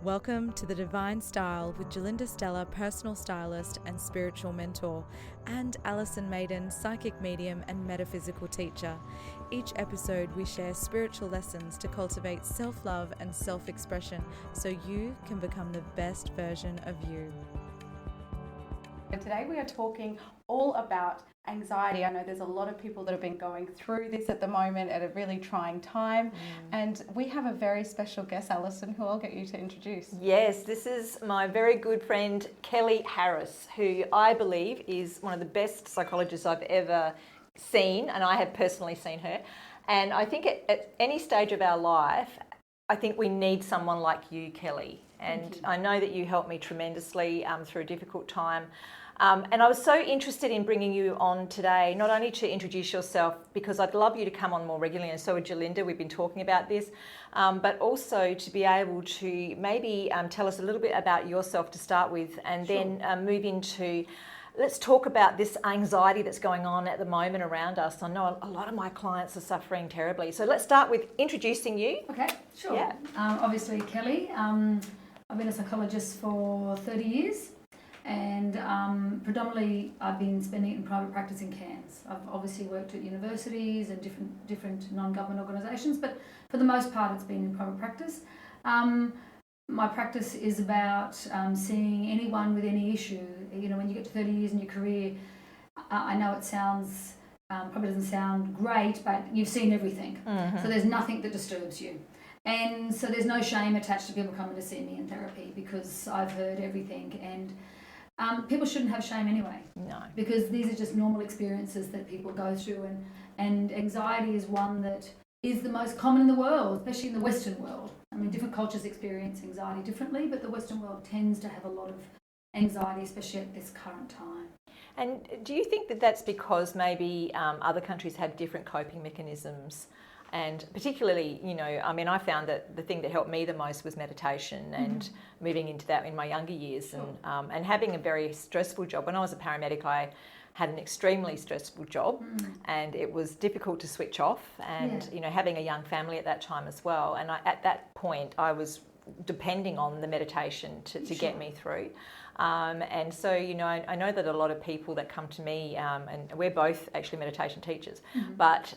Welcome to The Divine Style with Gerlinda, Stella, personal stylist and spiritual mentor, and Alison, Maiden, psychic medium and metaphysical teacher. Each episode we share spiritual lessons to cultivate self-love and self-expression so you can become the best version of you. Today we are talking all about anxiety. I know there's a lot of people that have been going through this at the moment at a really trying time. And we have a very special guest, Alison, who I'll get you to introduce. Yes, this is my very good friend Kelli Harris, who I believe is one of the best psychologists I've ever seen, and I have personally seen her. And I think at any stage of our life, I think we need someone like you, Kelli. And I know that you helped me tremendously through a difficult time. And I was so interested in bringing you on today, not only to introduce yourself, because I'd love you to come on more regularly, and so would Gerlinda, we've been talking about this, but also to be able to maybe tell us a little bit about yourself to start with, and then move into, let's talk about this anxiety that's going on at the moment around us. I know a lot of my clients are suffering terribly. So let's start with introducing you. Okay, sure. Yeah. Obviously, Kelli. I've been a psychologist for 30 years. And predominantly I've been spending it in private practice in Cairns. I've obviously worked at universities and different non-government organisations, but for the most part it's been in private practice. My practice is about seeing anyone with any issue. You know, when you get to 30 years in your career, I know it sounds, probably doesn't sound great, but you've seen everything. So there's nothing that disturbs you. And so there's no shame attached to people coming to see me in therapy, because I've heard everything. And people shouldn't have shame anyway. No. Because these are just normal experiences that people go through, and anxiety is one that is the most common in the world, especially in the Western world. I mean, different cultures experience anxiety differently, but the Western world tends to have a lot of anxiety, especially at this current time. And do you think that that's because maybe other countries have different coping mechanisms? And particularly, you know, I mean, I found that the thing that helped me the most was meditation, and moving into that in my younger years, and having a very stressful job. When I was a paramedic, I had an extremely stressful job, and it was difficult to switch off, and, you know, having a young family at that time as well. And at that point, I was depending on the meditation to get me through. And so, you know, I know that a lot of people that come to me, and we're both actually meditation teachers, but,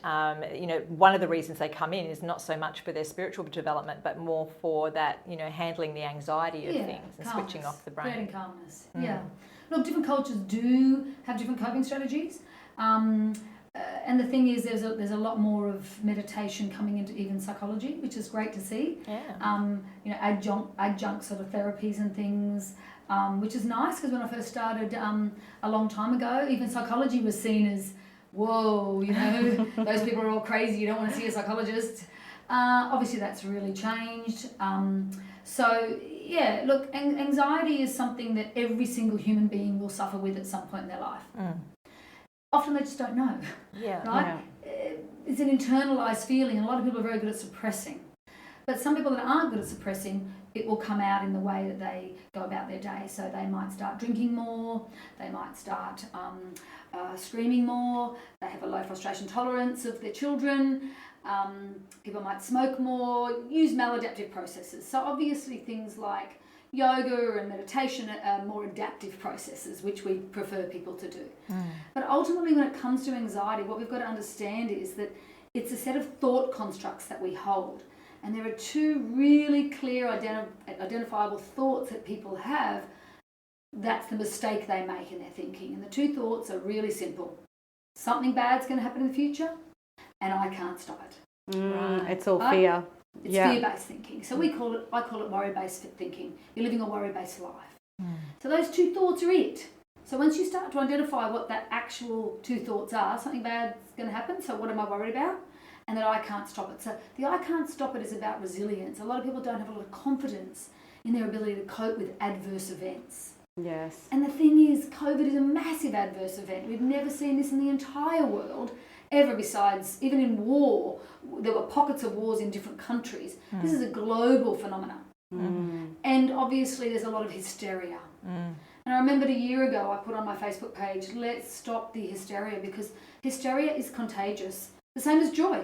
you know, one of the reasons they come in is not so much for their spiritual development, but more for that, you know, handling the anxiety of things and calmness, switching off the brain. Creating calmness, Look, different cultures do have different coping strategies. And the thing is, there's a lot more of meditation coming into even psychology, which is great to see. You know, adjunct sort of therapies and things, which is nice, because when I first started a long time ago, even psychology was seen as, whoa, you know, those people are all crazy, you don't want to see a psychologist. Obviously that's really changed. So yeah, look, anxiety is something that every single human being will suffer with at some point in their life. Often they just don't know, right? It's an internalised feeling, and a lot of people are very good at suppressing. But some people that aren't good at suppressing, it will come out in the way that they go about their day. So they might start drinking more, they might start screaming more, they have a low frustration tolerance of their children, people might smoke more, use maladaptive processes. So obviously things like yoga and meditation are more adaptive processes, which we prefer people to do. But ultimately, when it comes to anxiety, what we've got to understand is that it's a set of thought constructs that we hold. And there are two really clear identifiable thoughts that people have. That's the mistake they make in their thinking. And the two thoughts are really simple. Something bad's going to happen in the future, and I can't stop it. It's all fear. It's fear-based thinking. So I call it worry-based thinking. You're living a worry-based life. So those two thoughts are it. So once you start to identify what that actual two thoughts are, something bad's going to happen, so what am I worried about? And that I can't stop it. So the I can't stop it is about resilience. A lot of people don't have a lot of confidence in their ability to cope with adverse events. Yes. And the thing is, COVID is a massive adverse event. We've never seen this in the entire world ever, besides even in war. There were pockets of wars in different countries. This is a global phenomenon. And obviously there's a lot of hysteria. And I remembered a year ago I put on my Facebook page, let's stop the hysteria, because hysteria is contagious. The same as joy,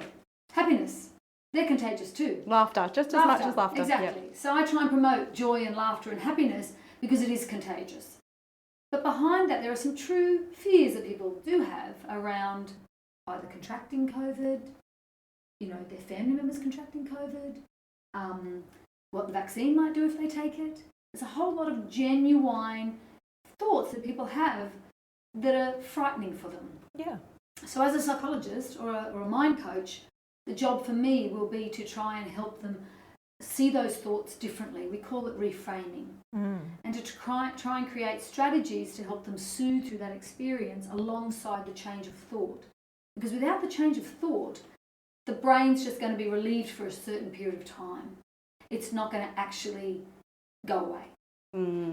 happiness. they're contagious too. Laughter, just as much as laughter. Exactly. Yep. So I try and promote joy and laughter and happiness because it is contagious. But behind that, there are some true fears that people do have around either contracting COVID, their family members contracting COVID, what the vaccine might do if they take it. There's a whole lot of genuine thoughts that people have that are frightening for them. Yeah. So as a psychologist or a mind coach, the job for me will be to try and help them see those thoughts differently. We call it reframing. And to try and create strategies to help them soothe through that experience alongside the change of thought. Because without the change of thought, the brain's just going to be relieved for a certain period of time. It's not going to actually go away.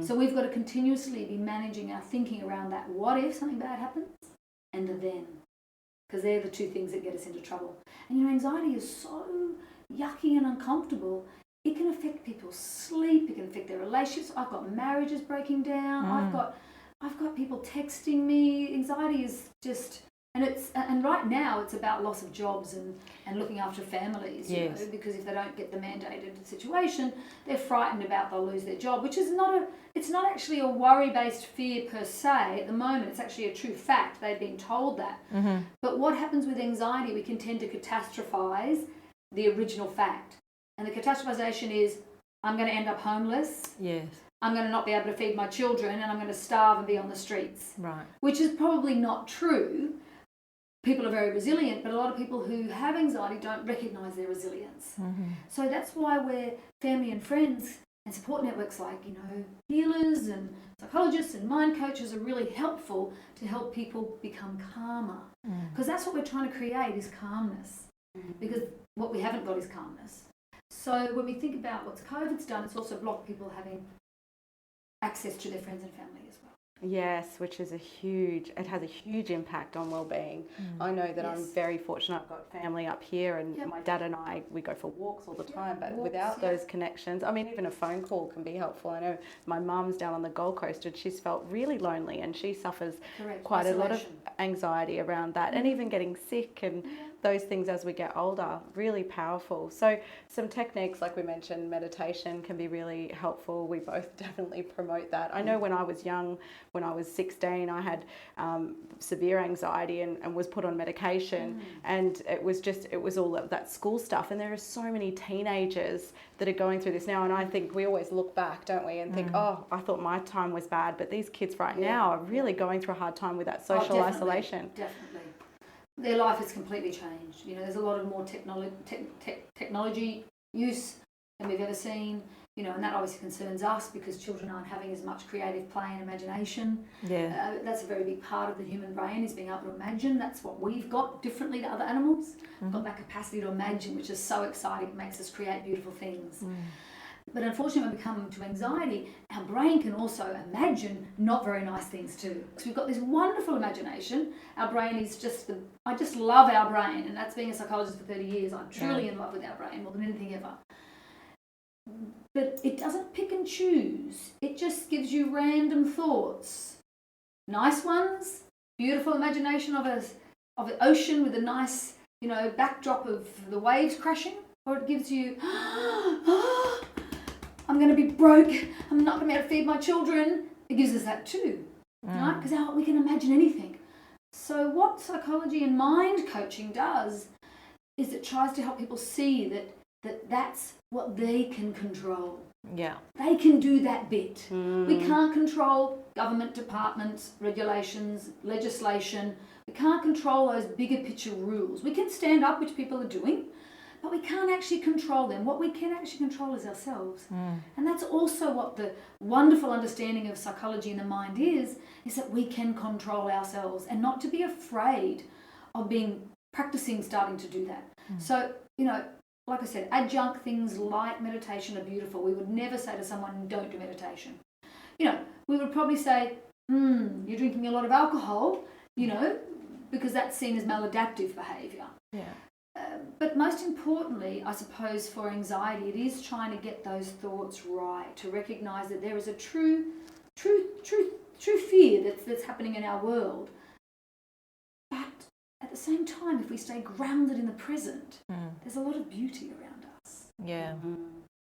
So we've got to continuously be managing our thinking around that what if something bad happens and the then. Because they're the two things that get us into trouble. And anxiety is so yucky and uncomfortable. It can affect people's sleep. It can affect their relationships. I've got marriages breaking down. I've got people texting me. Anxiety is just, and right now it's about loss of jobs and looking after families. Yes. Because if they don't get the mandated situation, they're frightened about they'll lose their job, which is it's not actually a worry-based fear per se at the moment. It's actually a true fact. They've been told that. But what happens with anxiety, we can tend to catastrophize the original fact. And the catastrophization is, I'm going to end up homeless. Yes. I'm going to not be able to feed my children and I'm going to starve and be on the streets. Right. Which is probably not true. People are very resilient, but a lot of people who have anxiety don't recognise their resilience. So that's why we're family and friends and support networks like, healers and psychologists and mind coaches are really helpful to help people become calmer. Because that's what we're trying to create is calmness. Because what we haven't got is calmness. So when we think about what COVID's done, it's also blocked people having access to their friends and family as well. Yes, which is it has a huge impact on well-being. I know that I'm very fortunate. I've got family up here and my dad and I, we go for walks all the time, but without those connections, even a phone call can be helpful. I know my mum's down on the Gold Coast and she's felt really lonely and she suffers quite a lot of anxiety around that and even getting sick and those things as we get older, really powerful. So some techniques, like we mentioned, meditation can be really helpful. We both definitely promote that. I know when I was young, when I was 16, I had severe anxiety and was put on medication and it was all of that school stuff. And there are so many teenagers that are going through this now. And I think we always look back, don't we, and think, oh, I thought my time was bad. But these kids right now are really going through a hard time with that social isolation. Definitely. Their life has completely changed. There's a lot of more technology use than we've ever seen. And that obviously concerns us because children aren't having as much creative play and imagination. Yeah. That's a very big part of the human brain is being able to imagine. That's what we've got differently to other animals. We've got that capacity to imagine, which is so exciting. It makes us create beautiful things. But unfortunately, when we come to anxiety, our brain can also imagine not very nice things too. So we've got this wonderful imagination. Our brain is I just love our brain. And that's being a psychologist for 30 years. I'm truly in love with our brain more than anything ever. But it doesn't pick and choose. It just gives you random thoughts. Nice ones, beautiful imagination of an ocean with a nice, backdrop of the waves crashing. Or it gives you, I'm going to be broke. I'm not going to be able to feed my children. It gives us that too, right? Because we can imagine anything. So what psychology and mind coaching does is it tries to help people see that's what they can control. Yeah. They can do that bit. We can't control government departments, regulations, legislation. We can't control those bigger picture rules. We can stand up, which people are doing, but we can't actually control them. What we can actually control is ourselves. And that's also what the wonderful understanding of psychology and the mind is that we can control ourselves and not to be afraid of practicing starting to do that. So, like I said, adjunct things like meditation are beautiful. We would never say to someone, don't do meditation. We would probably say, you're drinking a lot of alcohol, because that's seen as maladaptive behaviour. Yeah. But most importantly, I suppose for anxiety, it is trying to get those thoughts right, to recognise that there is a true fear that's happening in our world. But at the same time, if we stay grounded in the present, there's there's a lot of beauty around us. Yeah.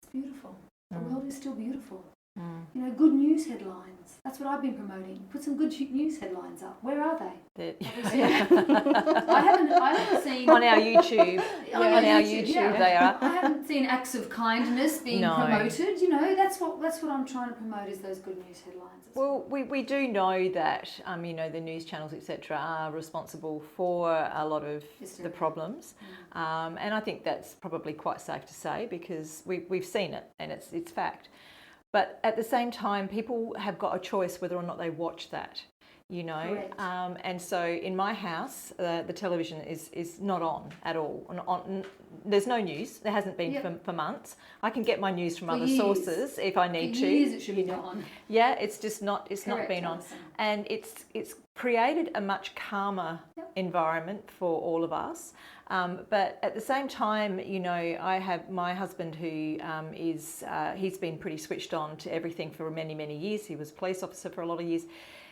It's beautiful. The world is still beautiful. Mm. Good news headlines. That's what I've been promoting. Put some good news headlines up. Where are they? I haven't seen on our YouTube. On our YouTube, they are. I haven't seen acts of kindness being promoted. That's what I'm trying to promote, is those good news headlines. Well, we do know that the news channels, etc., are responsible for a lot of the problems, and I think that's probably quite safe to say, because we've seen it and it's fact. But at the same time, people have got a choice whether or not they watch that, and so in my house, the television is not on at all. There's no news. There hasn't been for months. I can get my news from other sources if I need to. Years it should be on. Yeah, it's just not. It's not been on, Alison. and it's created a much calmer environment for all of us. But at the same time, I have my husband who he's been pretty switched on to everything for many, many years. He was a police officer for a lot of years.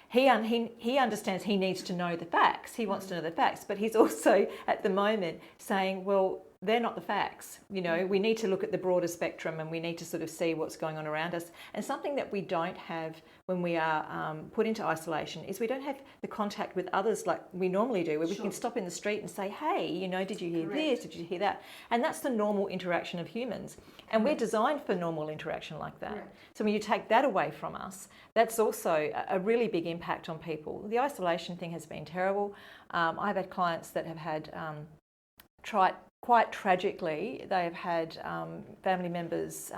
He understands he needs to know the facts. He wants to know the facts, but he's also at the moment saying, well, they're not the facts. We need to look at the broader spectrum, and we need to sort of see what's going on around us. And something that we don't have when we are put into isolation is we don't have the contact with others like we normally do, where we can stop in the street and say, hey, did you hear this? Did you hear that? And that's the normal interaction of humans. And we're designed for normal interaction like that. So when you take that away from us, that's also a really big impact on people. The isolation thing has been terrible. I've had clients that have had quite tragically, they have had family members,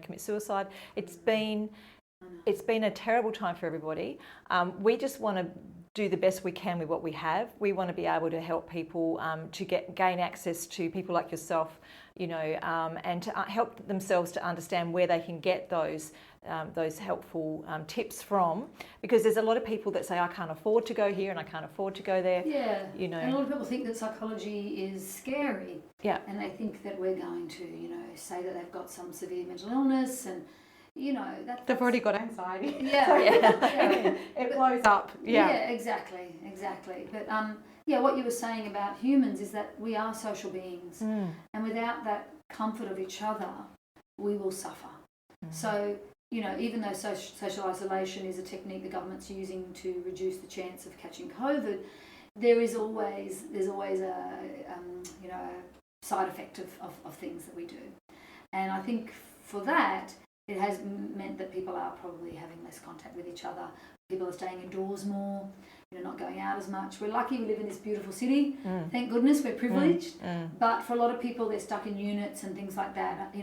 commit suicide. It's been a terrible time for everybody. We just want to do the best we can with what we have. We want to be able to help people to gain access to people like yourself, and to help themselves to understand where they can get those helpful tips from, because there's a lot of people that say, I can't afford to go here and I can't afford to go there. Yeah, and a lot of people think that psychology is scary. Yeah. And they think that we're going to, say that they've got some severe mental illness, and they've already got anxiety. Yeah, It blows up. Yeah, exactly. But what you were saying about humans is that we are social beings, and without that comfort of each other, we will suffer. So, even though social isolation is a technique the government's using to reduce the chance of catching COVID, there's always a side effect of things that we do. And I think for that, it has meant that people are probably having less contact with each other. People are staying indoors more, not going out as much. We're lucky we live in this beautiful city. Thank goodness, we're privileged. But for a lot of people, they're stuck in units and things like that.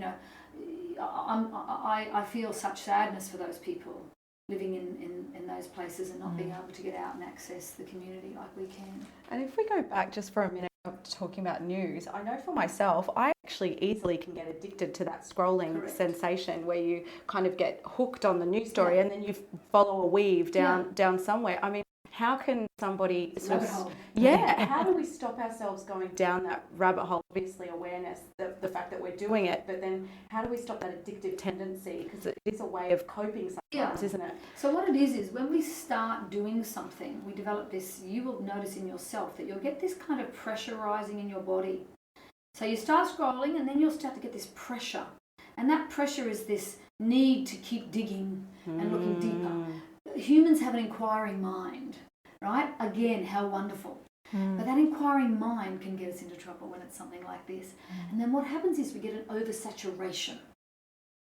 I feel such sadness for those people living in those places and not being able to get out and access the community like we can. And if we go back just for a minute talking about news, I know for myself, I actually easily can get addicted to that scrolling sensation where you kind of get hooked on the news story and then you follow a weave down somewhere. I mean, how can somebody how do we stop ourselves going down that rabbit hole? Obviously awareness, the fact that we're doing it, but then how do we stop that addictive tendency? Because it is a way of coping sometimes, isn't it? So what it is when we start doing something, we develop this, you will notice in yourself that you'll get this kind of pressure rising in your body. So you start scrolling and then you'll start to get this pressure. And that pressure is this need to keep digging and looking deeper. Humans have an inquiring mind, right? Again, how wonderful. But that inquiring mind can get us into trouble when it's something like this. And then what happens is we get an oversaturation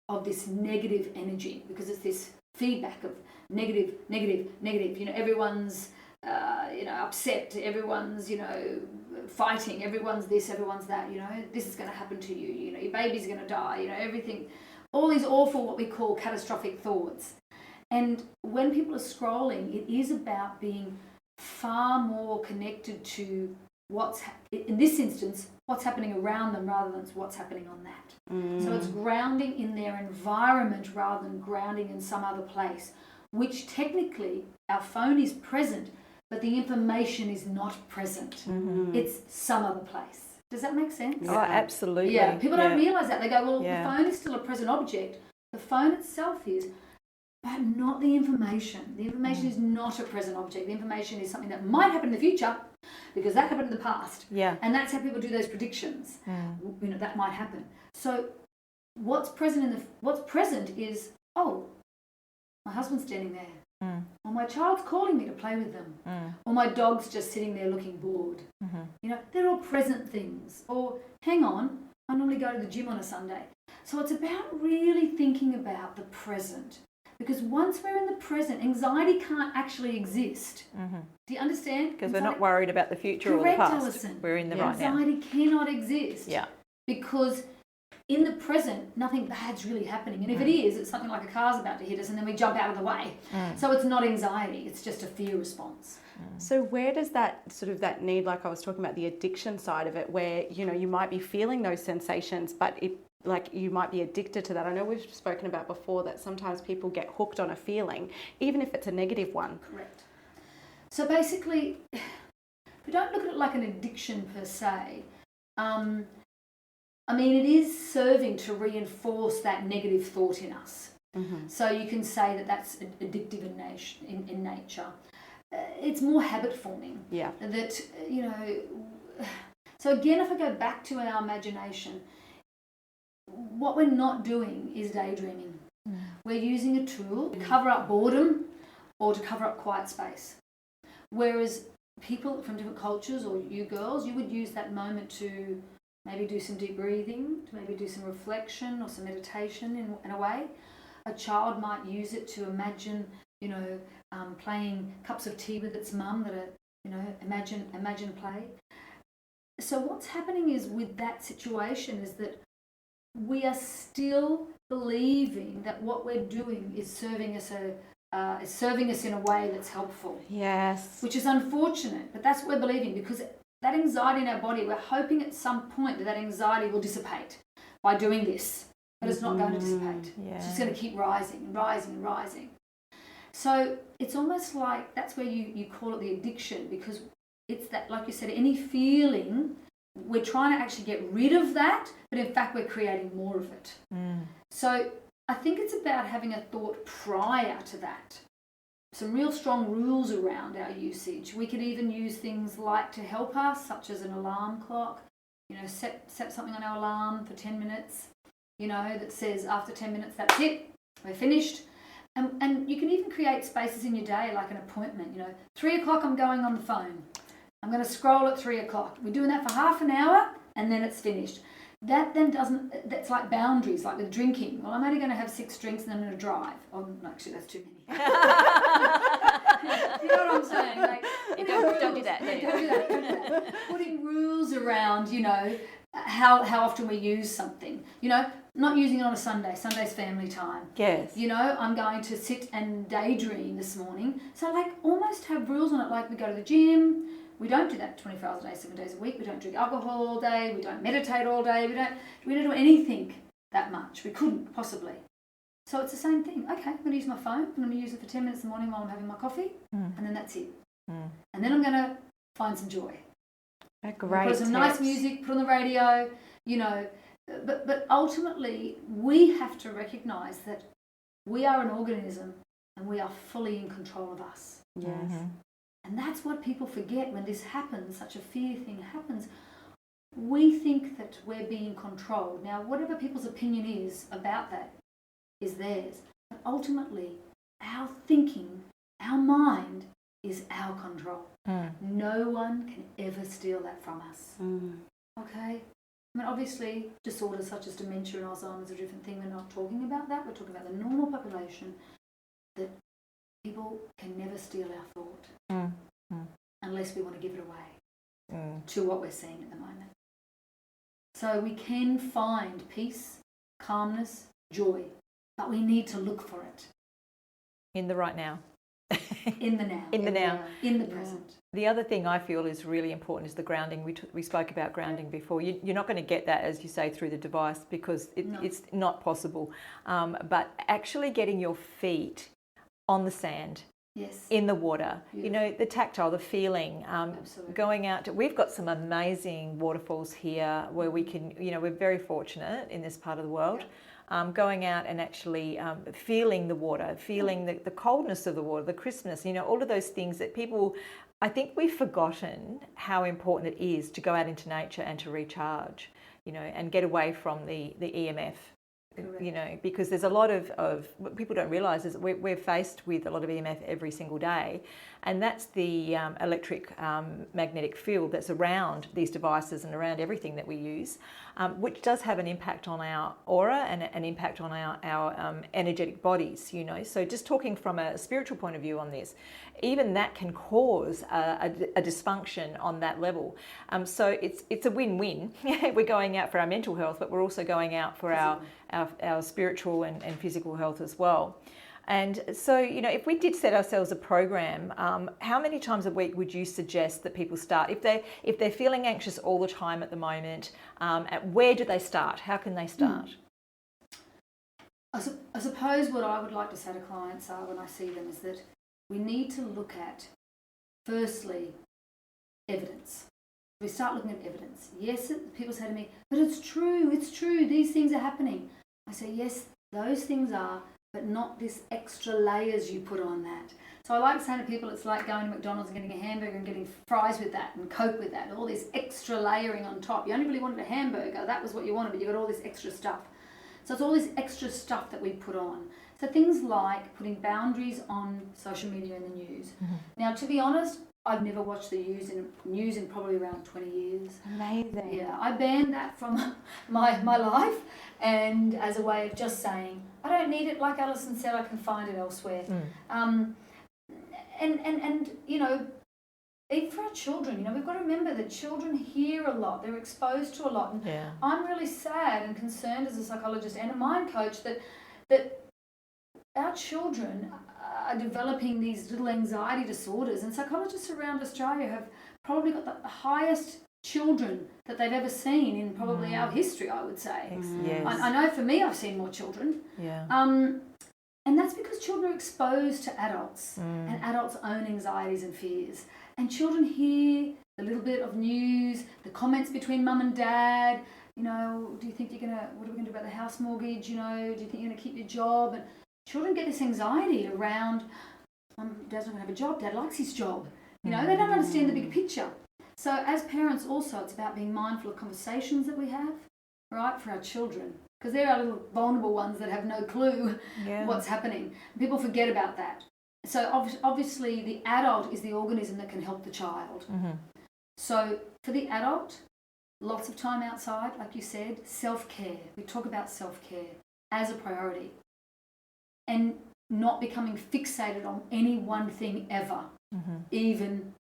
of this negative energy, because it's this feedback of negative. Everyone's upset, everyone's fighting, everyone's this, everyone's that. This is going to happen to you. Your baby's going to die. Everything, all these awful, what we call catastrophic thoughts. And when people are scrolling, it is about being far more connected to in this instance, what's happening around them rather than what's happening on that. So it's grounding in their environment rather than grounding in some other place, which technically our phone is present, but the information is not present. It's some other place. Does that make sense? Oh, absolutely. Yeah, people don't realise that. They go, well, the phone is still a present object. The phone itself is, but not the information. The information is not a present object. The information is something that might happen in the future because that happened in the past. Yeah. And that's how people do those predictions. You know, that might happen. So what's present is, oh, my husband's standing there. Or my child's calling me to play with them. Or my dog's just sitting there looking bored. You know, they're all present things. Or, hang on, I normally go to the gym on a Sunday. So it's about really thinking about the present. Because once we're in the present, anxiety can't actually exist. Do you understand? Because we're not worried about the future Correct, or the past. Alison. We're in the right now. Anxiety cannot exist. Yeah. Because in the present, nothing bad's really happening. And if it is, it's something like a car's about to hit us and then we jump out of the way. So it's not anxiety, it's just a fear response. So where does that sort of that need, like I was talking about the addiction side of it, where, you know, you might be feeling those sensations, but it, like, you might be addicted to that. I know we've spoken about before that sometimes people get hooked on a feeling, even if it's a negative one. Correct. So basically, we don't look at it like an addiction per se. I mean, it is serving to reinforce that negative thought in us. So you can say that that's addictive in nature. It's more habit forming. Yeah. That, you know, so again, if I go back to our imagination, what we're not doing is daydreaming. We're using a tool to cover up boredom or to cover up quiet space. Whereas people from different cultures, or you girls, you would use that moment to maybe do some deep breathing, to maybe do some reflection or some meditation in a way. A child might use it to imagine, you know, playing cups of tea with its mum that are, you know, imagine play. So what's happening is with that situation is that we are still believing that what we're doing is serving us in a way that's helpful. Yes. Which is unfortunate, but that's what we're believing, because that anxiety in our body, we're hoping at some point that anxiety will dissipate by doing this, but it's not going to dissipate. Yeah. It's just going to keep rising and rising and rising. So it's almost like that's where you call it the addiction, because it's that, like you said, any feeling, we're trying to actually get rid of that, but in fact we're creating more of it. So I think it's about having a thought prior to that. Some real strong rules around our usage. We could even use things like to help us, such as an alarm clock. You know, set something on our alarm for 10 minutes, you know, that says after 10 minutes, that's it, we're finished. And you can even create spaces in your day, like an appointment, you know, 3 o'clock I'm going on the phone. I'm going to scroll at 3 o'clock. We're doing that for half an hour and then it's finished. That then doesn't, that's like boundaries, like with drinking. Well, I'm only going to have 6 drinks and then I'm going to drive. Oh, no, actually, that's too many. You know what I'm saying? Like, Don't do that. Don't do that. Putting rules around, you know, how often we use something. You know, not using it on a Sunday. Sunday's family time. Yes. You know, I'm going to sit and daydream this morning. So, like, almost have rules on it. Like, we go to the gym. We don't do that 24 hours a day, 7 days a week. We don't drink alcohol all day. We don't meditate all day. We don't do anything that much. We couldn't possibly. So it's the same thing. Okay, I'm going to use my phone. I'm going to use it for 10 minutes in the morning while I'm having my coffee. And then that's it. And then I'm going to find some joy. Great. Put some nice music, put on the radio, you know. But ultimately, we have to recognise that we are an organism and we are fully in control of us. Yes. And that's what people forget when this happens, such a fear thing happens. We think that we're being controlled. Now, whatever people's opinion is about that is theirs. But ultimately, our thinking, our mind is our control. No one can ever steal that from us. Okay? I mean, obviously, disorders such as dementia and Alzheimer's are a different thing. We're not talking about that. We're talking about the normal population, that people can never steal our thought unless we want to give it away to what we're seeing at the moment. So we can find peace, calmness, joy, but we need to look for it. In the right now. In the now. In the now. In the present. The other thing I feel is really important is the grounding. We spoke about grounding before. You're not going to get that, as you say, through the device because it's not possible. But actually getting your feet on the sand, in the water, you know, the tactile, the feeling, going out. We've got some amazing waterfalls here where we can, you know, we're very fortunate in this part of the world. going out and actually feeling the water, feeling the coldness of the water, the crispness, all of those things that people, I think we've forgotten how important it is to go out into nature and to recharge, and get away from the EMF. Correct. Because there's a lot of what people don't realise is that we're faced with a lot of EMF every single day, and that's the electric magnetic field that's around these devices and around everything that we use, which does have an impact on our aura and an impact on our energetic bodies, So just talking from a spiritual point of view on this, even that can cause a dysfunction on that level. So it's a win-win. We're going out for our mental health, but we're also going out for our spiritual and physical health as well. And so, if we did set ourselves a program, how many times a week would you suggest that people start? If they're feeling anxious all the time at the moment, where do they start? How can they start? I suppose what I would like to say to clients when I see them is that we need to look at, firstly, evidence. We start looking at evidence. Yes, people say to me, but it's true, these things are happening. I say, yes, those things are, but not this extra layers you put on that. So I like saying to people, it's like going to McDonald's and getting a hamburger and getting fries with that and Coke with that, all this extra layering on top. You only really wanted a hamburger, that was what you wanted, but you got all this extra stuff. So it's all this extra stuff that we put on. So things like putting boundaries on social media and the news. Mm-hmm. Now, to be honest, I've never watched the news in probably around 20 years. Amazing. Yeah, I banned that from my life, and as a way of just saying, I don't need it. Like Alison said, I can find it elsewhere. And even for our children, we've got to remember that children hear a lot. They're exposed to a lot. And yeah. I'm really sad and concerned as a psychologist and a mind coach that our children are developing these little anxiety disorders, and psychologists around Australia have probably got the highest children that they've ever seen in probably our history, I would say. Yes. I know for me, I've seen more children. Yeah. And that's because children are exposed to adults and adults' own anxieties and fears. And children hear the little bit of news, the comments between mum and dad, do you think what are we going to do about the house mortgage, do you think you're going to keep your job? And children get this anxiety around, Dad's not going to have a job, Dad likes his job. They don't understand the big picture. So as parents also, it's about being mindful of conversations that we have, right, for our children. Because they're our little vulnerable ones that have no clue what's happening. People forget about that. So obviously the adult is the organism that can help the child. Mm-hmm. So for the adult, lots of time outside, like you said, self-care. We talk about self-care as a priority. And not becoming fixated on any one thing ever, even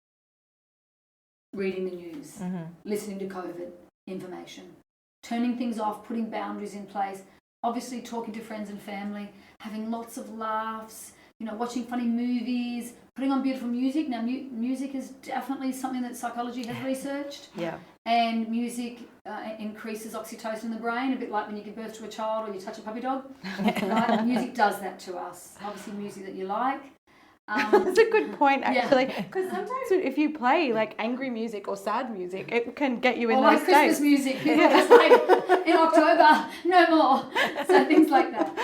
reading the news, listening to COVID information, turning things off, putting boundaries in place, obviously talking to friends and family, having lots of laughs, watching funny movies, putting on beautiful music. Now, music is definitely something that psychology has researched. Yeah. And music increases oxytocin in the brain, a bit like when you give birth to a child or you touch a puppy dog. Right? Music does that to us. Obviously, music that you like. That's a good point, actually, because sometimes if you play like angry music or sad music, it can get you in those like Christmas states. music, people just like in October, no more. So things like that.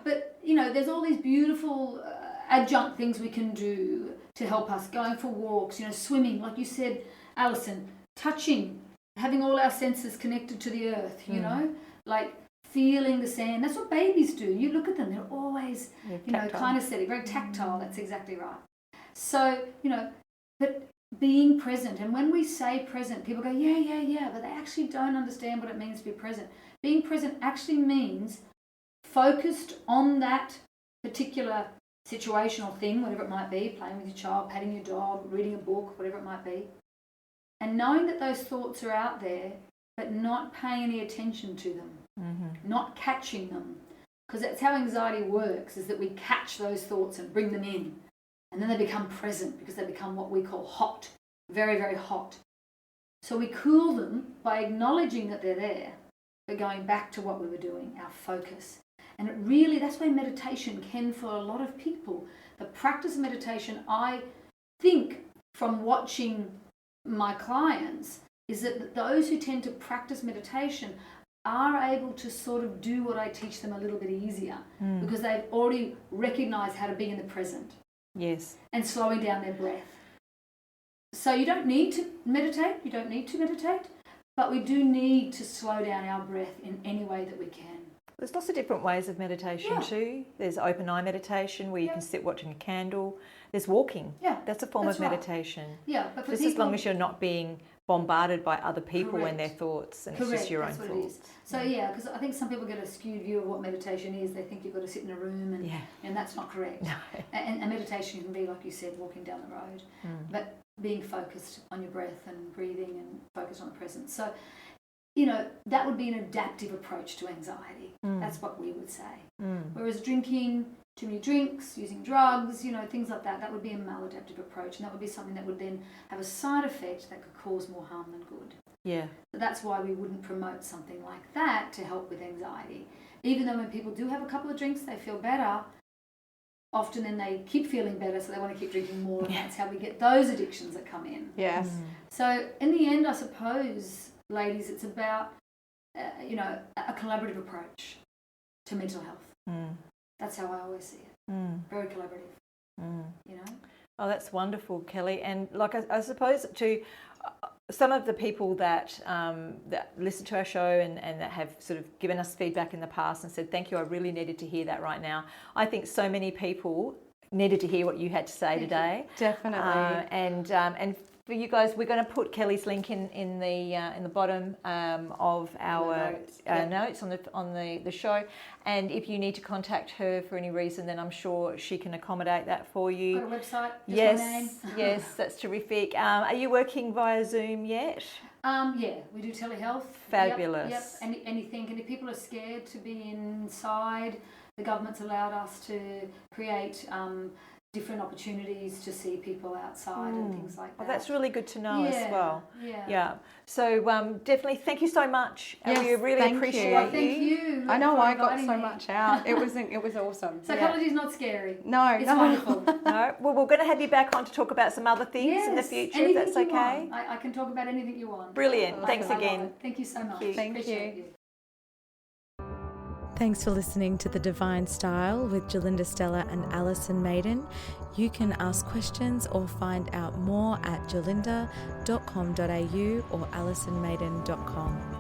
But there's all these beautiful adjunct things we can do to help us. Going for walks, swimming, like you said, Alison, touching, having all our senses connected to the earth. Like feeling the sand. That's what babies do. You look at them; they're always, kinesthetic, very tactile. That's exactly right. So but being present. And when we say present, people go, yeah, but they actually don't understand what it means to be present. Being present actually means focused on that particular situational thing, whatever it might be, playing with your child, patting your dog, reading a book, whatever it might be, and knowing that those thoughts are out there, but not paying any attention to them, not catching them, because that's how anxiety works, is that we catch those thoughts and bring them in, and then they become present because they become what we call hot, very, very hot. So we cool them by acknowledging that they're there, but going back to what we were doing, our focus. And it really, that's where meditation can, for a lot of people, the practice of meditation, I think from watching my clients, is that those who tend to practice meditation are able to sort of do what I teach them a little bit easier because they've already recognised how to be in the present. Yes. And slowing down their breath. So you don't need to meditate, but we do need to slow down our breath in any way that we can. There's lots of different ways of meditation too. There's open eye meditation where you can sit watching a candle. There's walking. Yeah, that's a form of meditation. Yeah, but for just people, as long as you're not being bombarded by other people Correct. and their thoughts, and Correct. it's just your That's own what thoughts. It is. So yeah, because I think some people get a skewed view of what meditation is. They think you've got to sit in a room, and that's not correct. No. And meditation can be, like you said, walking down the road, but being focused on your breath and breathing and focused on the present. So, you know, that would be an adaptive approach to anxiety. That's what we would say. Whereas drinking too many drinks, using drugs, you know, things like that, that would be a maladaptive approach, and that would be something that would then have a side effect that could cause more harm than good. Yeah. So that's why we wouldn't promote something like that to help with anxiety. Even though when people do have a couple of drinks, they feel better, often then they keep feeling better, so they want to keep drinking more, and that's how we get those addictions that come in. Yes. So in the end, I suppose, ladies, it's about, you know, a collaborative approach to mental health. That's how I always see it. Very collaborative, you know. Oh, that's wonderful, Kelly. And like I suppose to some of the people that that listen to our show and that have sort of given us feedback in the past and said, thank you, I really needed to hear that right now. I think so many people needed to hear what you had to say today. Definitely. And for you guys, we're going to put Kelly's link in the bottom of our notes on the show. And if you need to contact her for any reason, then I'm sure she can accommodate that for you. Got a website? Yes, my name. yes, that's terrific. Are you working via Zoom yet? Yeah, we do telehealth. Fabulous. Yep. Anything. And if people are scared to be inside, the government's allowed us to create different opportunities to see people outside and things like that. Well, that's really good to know as well. Yeah. So definitely, thank you so much. Yes, we really thank appreciate you. you. Well, thank you. I know, for I got inviting so me. much out. It was awesome. Psychology's not scary. No, It's no. wonderful. No, well, we're going to have you back on to talk about some other things in the Yes, future, if anything that's you okay. want. I can talk about anything you want. Brilliant. Awesome. Thanks I love again. it. Thank you so much. Thank Appreciate you. you. Thanks for listening to The Divine Style with Gerlinda, Stella and Alison Maiden. You can ask questions or find out more at gerlinda.com.au or alisonmaiden.com.